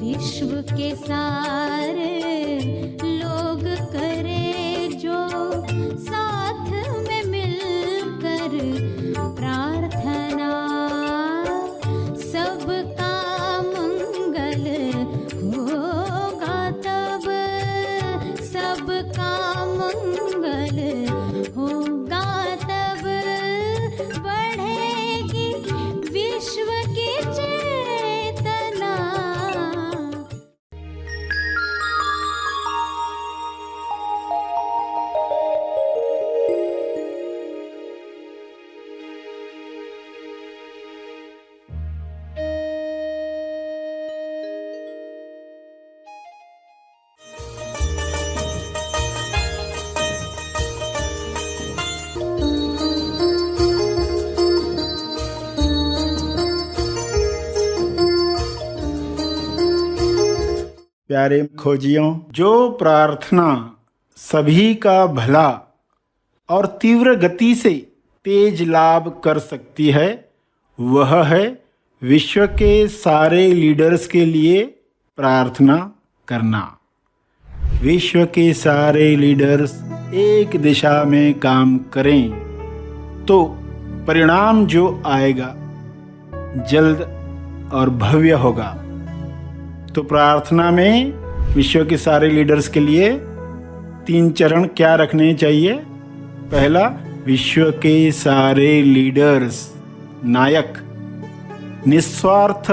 विश्व के सारे लोग करे जो साथ में मिलकर प्रार्थना, सबका मंगल होगा तब, सबका मंगल होगा तब, बढ़ेगी विश्व की चेतना। प्यारे खोजियों, जो प्रार्थना सभी का भला और तीव्र गति से तेज लाभ कर सकती है, वह है विश्व के सारे लीडर्स के लिए प्रार्थना करना। विश्व के सारे लीडर्स एक दिशा में काम करें तो परिणाम जो आएगा जल्द और भव्य होगा। तो प्रार्थना में विश्व के सारे लीडर्स के लिए 3 चरण क्या रखने चाहिए? पहला, विश्व के सारे लीडर्स नायक निस्वार्थ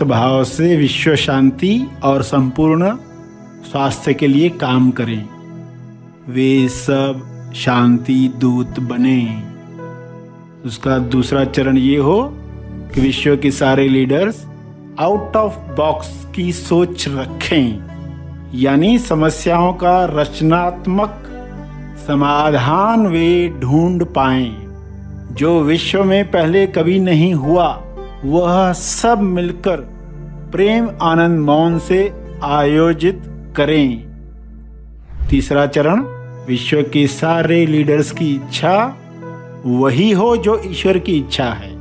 भाव से विश्व शांति और संपूर्ण स्वास्थ्य के लिए काम करें। वे सब शांति दूत बने। उसका दूसरा चरण ये हो कि विश्व के सारे लीडर्स आउट ऑफ बॉक्स की सोच रखें, यानी समस्याओं का रचनात्मक समाधान वे ढूंढ पाएं। जो विश्व में पहले कभी नहीं हुआ, वह सब मिलकर प्रेम आनंद मौन से आयोजित करें। तीसरा चरण, विश्व के सारे लीडर्स की इच्छा वही हो जो ईश्वर की इच्छा है,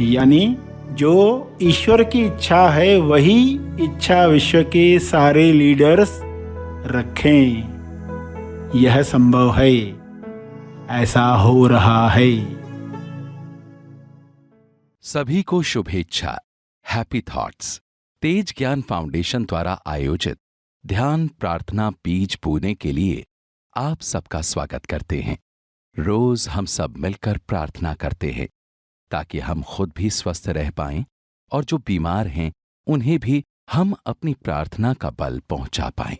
यानी जो ईश्वर की इच्छा है वही इच्छा विश्व के सारे लीडर्स रखें। यह संभव है, ऐसा हो रहा है। सभी को शुभेच्छा। हैप्पी थॉट्स तेज ज्ञान फाउंडेशन द्वारा आयोजित ध्यान प्रार्थना बीज बोने के लिए आप सबका स्वागत करते हैं। रोज हम सब मिलकर प्रार्थना करते हैं ताकि हम खुद भी स्वस्थ रह पाएं और जो बीमार हैं उन्हें भी हम अपनी प्रार्थना का बल पहुंचा पाएं।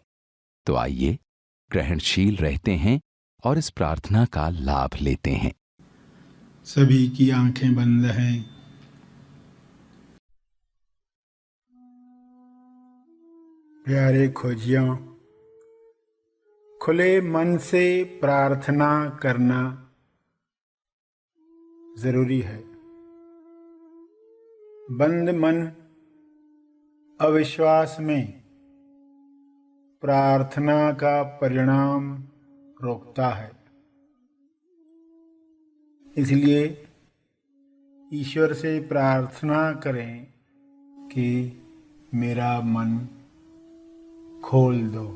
तो आइए ग्रहणशील रहते हैं और इस प्रार्थना का लाभ लेते हैं। सभी की आंखें बंद हैं। प्यारे खोजियों, खुले मन से प्रार्थना करना जरूरी है। बंद मन अविश्वास में प्रार्थना का परिणाम रोकता है। इसलिए ईश्वर से प्रार्थना करें कि मेरा मन खोल दो,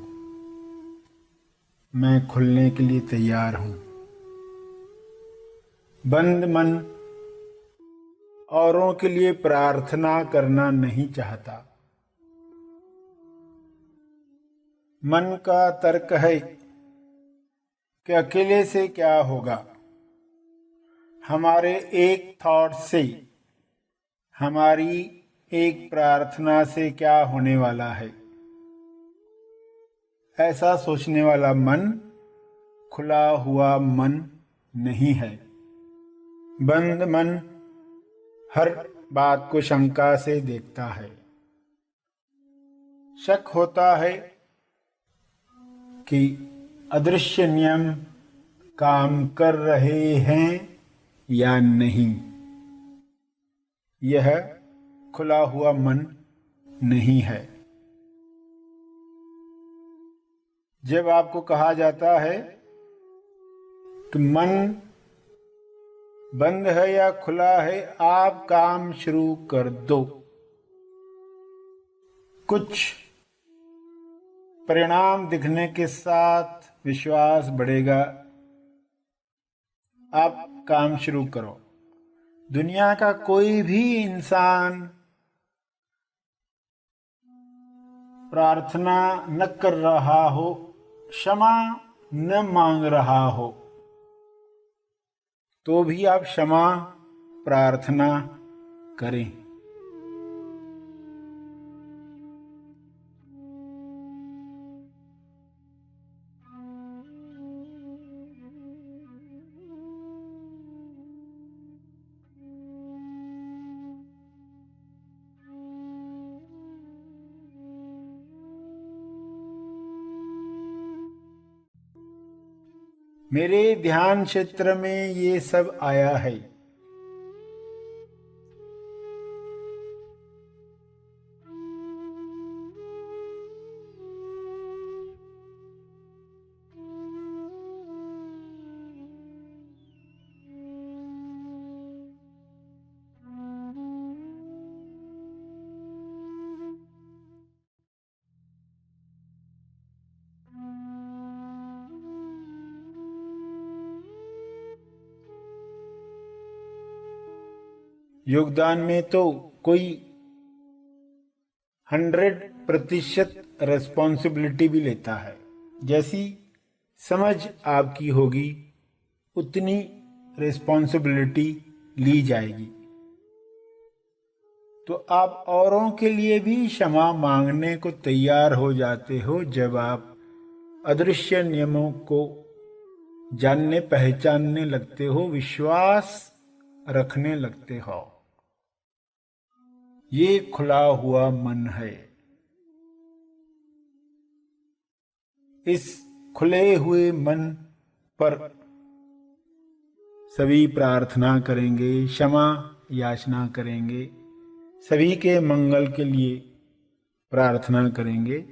मैं खुलने के लिए तैयार हूं। बंद मन औरों के लिए प्रार्थना करना नहीं चाहता। मन का तर्क है कि अकेले से क्या होगा, हमारे एक थॉट से, हमारी एक प्रार्थना से क्या होने वाला है। ऐसा सोचने वाला मन खुला हुआ मन नहीं है। बंद मन हर बात को शंका से देखता है। शक होता है कि अदृश्य नियम काम कर रहे हैं या नहीं। यह खुला हुआ मन नहीं है। जब आपको कहा जाता है कि मन बंद है या खुला है, आप काम शुरू कर दो, कुछ परिणाम दिखने के साथ विश्वास बढ़ेगा। आप काम शुरू करो। दुनिया का कोई भी इंसान प्रार्थना न कर रहा हो, क्षमा न मांग रहा हो, तो भी आप क्षमा प्रार्थना करें। मेरे ध्यान क्षेत्र में ये सब आया है। योगदान में तो कोई 100% रेस्पॉन्सिबिलिटी भी लेता है। जैसी समझ आपकी होगी उतनी रिस्पॉन्सिबिलिटी ली जाएगी। तो आप औरों के लिए भी क्षमा मांगने को तैयार हो जाते हो जब आप अदृश्य नियमों को जानने पहचानने लगते हो, विश्वास रखने लगते हो। ये खुला हुआ मन है। इस खुले हुए मन पर सभी प्रार्थना करेंगे, क्षमा याचना करेंगे, सभी के मंगल के लिए प्रार्थना करेंगे।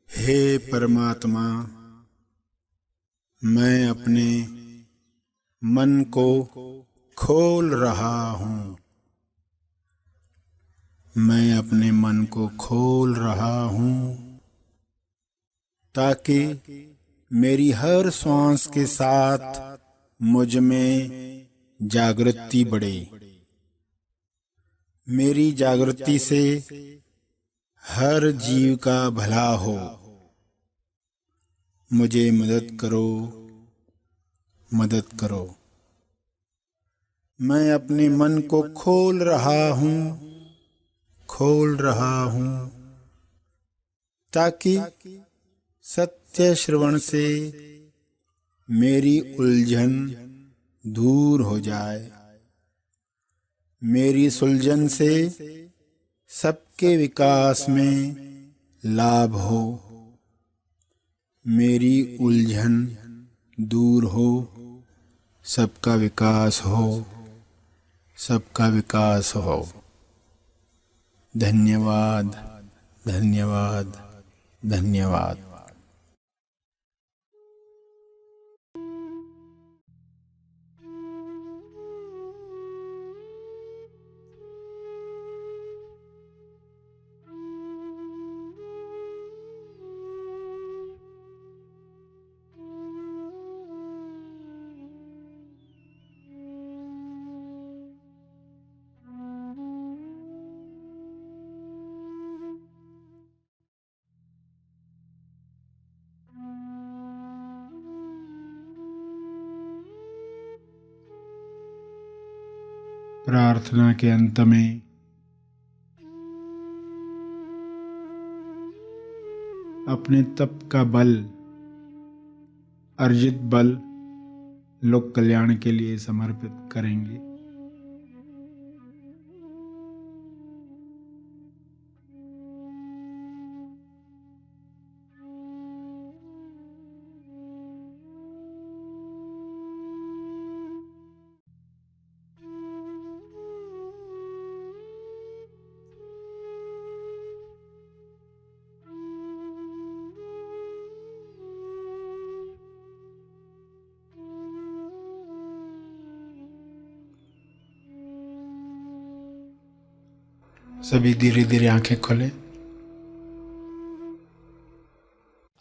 हे परमात्मा, मैं अपने मन को खोल रहा हूँ। मैं अपने मन को खोल रहा हूँ ताकि मेरी हर श्वास के साथ मुझ में जागृति बढ़े। मेरी जागृति से हर जीव का भला हो। मुझे मदद करो, मदद करो। मैं अपने मन को खोल रहा हूँ, खोल रहा हूँ ताकि सत्य श्रवण से मेरी उलझन दूर हो जाए। मेरी सुलझन से सबके विकास में लाभ हो। मेरी उलझन दूर हो, सबका विकास हो, सबका विकास हो। धन्यवाद, धन्यवाद, धन्यवाद। प्रार्थना के अंत में अपने तप का बल, अर्जित बल लोक कल्याण के लिए समर्पित करेंगे। सभी धीरे धीरे आंखें खोलें।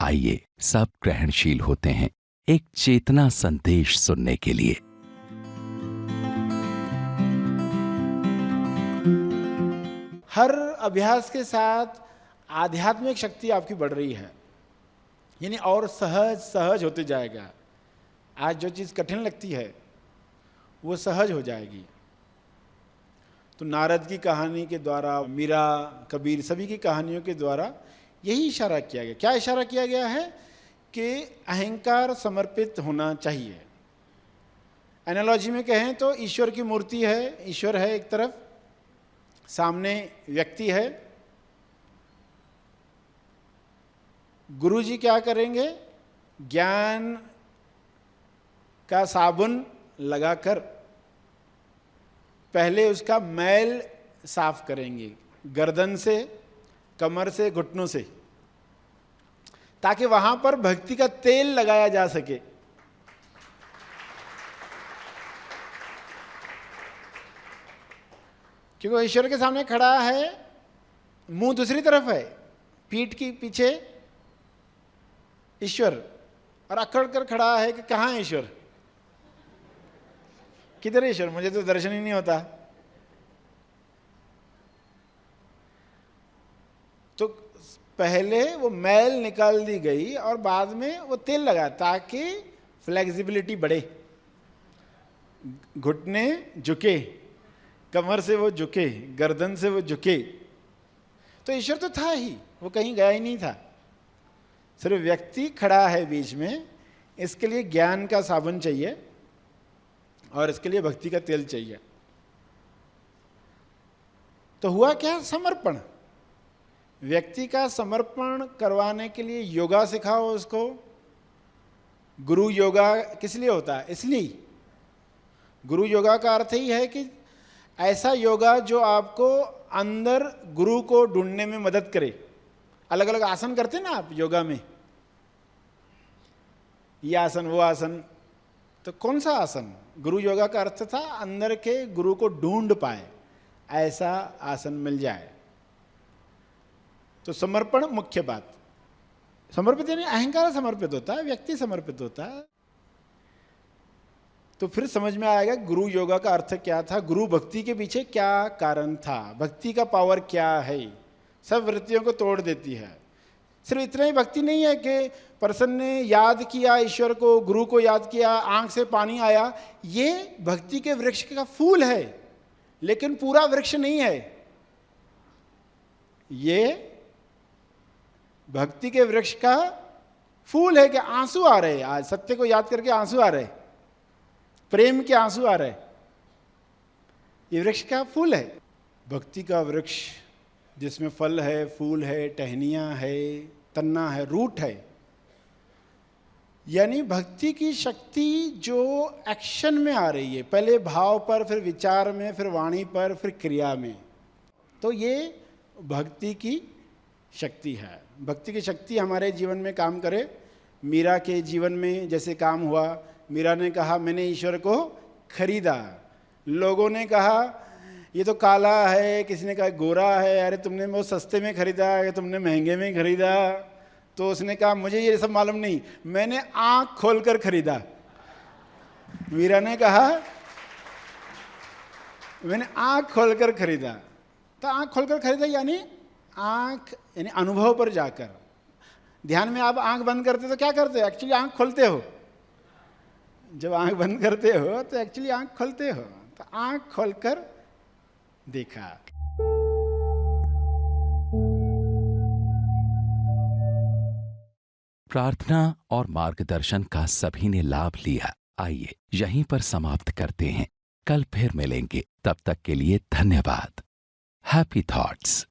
आइए सब ग्रहणशील होते हैं एक चेतना संदेश सुनने के लिए। हर अभ्यास के साथ आध्यात्मिक शक्ति आपकी बढ़ रही है, यानी और सहज सहज होते जाएगा। आज जो चीज़ कठिन लगती है वो सहज हो जाएगी। तो नारद की कहानी के द्वारा, मीरा, कबीर, सभी की कहानियों के द्वारा यही इशारा किया गया। क्या इशारा किया गया है? कि अहंकार समर्पित होना चाहिए। एनालॉजी में कहें तो ईश्वर की मूर्ति है, ईश्वर है एक तरफ, सामने व्यक्ति है। गुरु जी क्या करेंगे? ज्ञान का साबुन लगाकर पहले उसका मैल साफ करेंगे, गर्दन से, कमर से, घुटनों से, ताकि वहां पर भक्ति का तेल लगाया जा सके। क्योंकि ईश्वर के सामने खड़ा है, मुंह दूसरी तरफ है, पीठ के पीछे ईश्वर, और अकड़ कर खड़ा है कि कहाँ है ईश्वर, किधर है ईश्वर, मुझे तो दर्शन ही नहीं होता। तो पहले वो मैल निकाल दी गई और बाद में वो तेल लगा, ताकि फ्लेक्सिबिलिटी बढ़े, घुटने झुके, कमर से वो झुके, गर्दन से वो झुके। तो ईश्वर तो था ही, वो कहीं गया ही नहीं था, सिर्फ व्यक्ति खड़ा है बीच में। इसके लिए ज्ञान का साबुन चाहिए और इसके लिए भक्ति का तेल चाहिए। तो हुआ क्या? समर्पण। व्यक्ति का समर्पण करवाने के लिए योगा सिखाओ उसको। गुरु योगा किस लिए होता है? इसलिए गुरु योगा का अर्थ ही है कि ऐसा योगा जो आपको अंदर गुरु को ढूंढने में मदद करे। अलग अलग आसन करते ना आप योगा में, ये आसन, वो आसन, तो कौन सा आसन? गुरु योगा का अर्थ था अंदर के गुरु को ढूंढ पाए, ऐसा आसन मिल जाए। तो समर्पण मुख्य बात। समर्पित यानी अहंकार समर्पित होता है, व्यक्ति समर्पित होता है। तो फिर समझ में आएगा गुरु योगा का अर्थ क्या था, गुरु भक्ति के पीछे क्या कारण था, भक्ति का पावर क्या है। सब वृत्तियों को तोड़ देती है। सिर्फ इतना ही भक्ति नहीं है कि पर्सन ने याद किया ईश्वर को, गुरु को याद किया, आंख से पानी आया, ये भक्ति के वृक्ष का फूल है, लेकिन पूरा वृक्ष नहीं है। ये भक्ति के वृक्ष का फूल है कि आंसू आ रहे, आज सत्य को याद करके आंसू आ रहे, प्रेम के आंसू आ रहे, ये वृक्ष का फूल है। भक्ति का वृक्ष जिसमें फल है, फूल है, टहनियाँ है, तन्ना है, रूट है, यानी भक्ति की शक्ति जो एक्शन में आ रही है, पहले भाव पर, फिर विचार में, फिर वाणी पर, फिर क्रिया में। तो ये भक्ति की शक्ति है। भक्ति की शक्ति हमारे जीवन में काम करे। मीरा के जीवन में जैसे काम हुआ, मीरा ने कहा मैंने ईश्वर को खरीदा। लोगों ने कहा ये तो काला है, किसी ने कहा गोरा है, अरे तुमने वो सस्ते में खरीदा है, तुमने महंगे में खरीदा। तो उसने कहा मुझे ये सब मालूम नहीं, मैंने आंख खोलकर खरीदा। मीरा ने कहा मैंने आंख खोलकर खरीदा। तो आंख खोलकर खरीदा यानी आंख, यानी अनुभव पर जाकर। ध्यान में आप आंख बंद करते तो क्या करते हो? एक्चुअली आंख खोलते हो। जब आंख बंद करते हो तो एक्चुअली आंख खोलते हो। तो आंख खोलकर देखा। प्रार्थना और मार्गदर्शन का सभी ने लाभ लिया। आइए यहीं पर समाप्त करते हैं। कल फिर मिलेंगे, तब तक के लिए धन्यवाद। Happy thoughts.